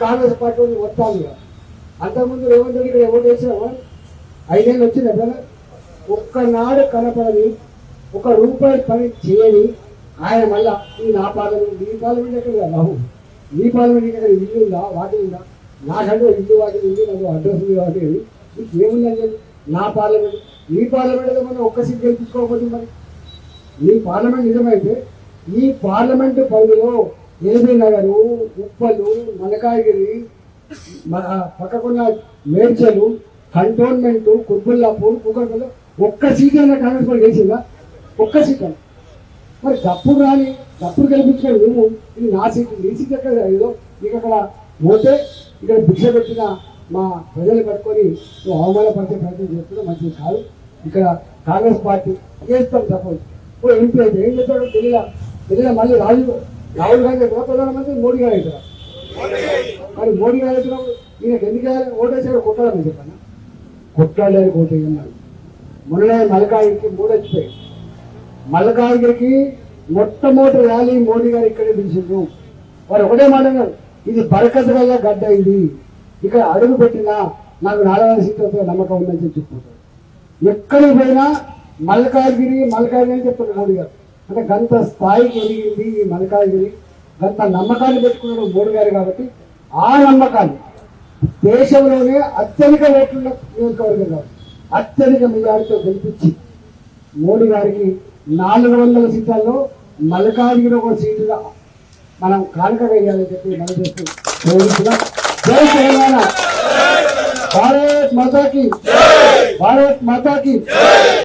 Congress party వస్తాను. అంతకుముందు రేవంత్ రెడ్డి ఇక్కడ ఓటు వేసినావా? 5 ఏళ్ళు వచ్చింది ఎప్పుడైనా? ఒక్కనాడు కనపడని, ఒక రూపాయి పని చేయని ఆయన మళ్ళా నా పార్లమెంట్, ఈ పార్లమెంట్ ఎక్కడ కదా బాబు, ఈ పార్లమెంట్ ఇక్కడ ఇల్లు ఉందా, వాటి ఉందా? నాకంటే ఇల్లు వాటి ఉంది, నాకు అడ్రస్ ఉంది, వాటి మీకు ఏముందని చెప్పి నా పార్లమెంట్, ఈ పార్లమెంట్ మనం ఒక్క సీట్ గెలిపించుకోకపోతే మరి ఈ పార్లమెంట్ నిజమైతే ఈ పార్లమెంటు పరిధిలో ఎల్బీ నగర్, ఉప్పలు, మలకాగిరి, పక్కకున్న మేడ్చలు, కంటోన్మెంట్, కుర్బుల్లాపూర్, కుక్కర్పల్లి ఒక్క సీట్ అయినా కాంగ్రెస్ పార్టీ గెలిచిందా? ఒక్క సీట్ అని మరి తప్పుడు రాని తప్పుడు గెలిపించుకొని నువ్వు ఇది నా సీటు, నీ సీట్ ఎక్కడ ఏదో నీకు అక్కడ పోతే ఇక్కడ భిక్ష పెట్టిన మా ప్రజలు పట్టుకొని నువ్వు అవమానపరిచే ప్రయత్నం చేస్తున్నా మంచిది కాదు. ఇక్కడ కాంగ్రెస్ పార్టీ చేస్తాం సపోజ్ ఇప్పుడు ఎంపీ అయితే ఏం చేస్తాడు తెలియదా మళ్ళీ రాహుల్ గాంధీ అవుతారా ప్రధానమంత్రి, మోడీ గారు అవుతారా? మరి మోడీ గారు అవుతున్నప్పుడు ఈయనకి ఎందుకు ఓటేసాడు? కొట్టాలని చెప్పాను, కొట్లాడడానికి ఓటేయన్నాడు. మొన్ననే మల్కాగిరికి 3 వచ్చిపోయాయి. మల్కాగిరికి మొట్టమొదటి ర్యాలీ మోడీ గారు ఇక్కడే పిలిచిండ్రు. వారు ఒకటే మాట అన్నారు, ఇది బరకతుగా గడ్డ, ఇది ఇక్కడ అడుగు పెట్టినా నాకు 400 సీట్లతో నమ్మకం ఉందని చెప్పుకుంటారు. ఎక్కడికి పోయినా మల్కాగిరి అని చెప్తున్నారు మోడీ గారు. అంటే గంత స్థాయికి ఎదిగింది ఈ మల్కాగిరి, గంత నమ్మకాన్ని పెట్టుకున్నాడు మోడీ గారు. కాబట్టి ఆ నమ్మకాన్ని దేశంలోనే అత్యధిక ఓట్లున్న నియోజకవర్గం కాబట్టి అత్యధిక మెజారిటీతో గెలిపించి మోడీ గారికి 400 సీట్లలో మల్కాగిరి ఒక సీటుగా మనం కానుక వేయాలని చెప్పి మనం చేస్తూ కోరుతున్నాం. జై తెలంగాణ, భారత్ మాతాకి, భారత్ మాతాకి.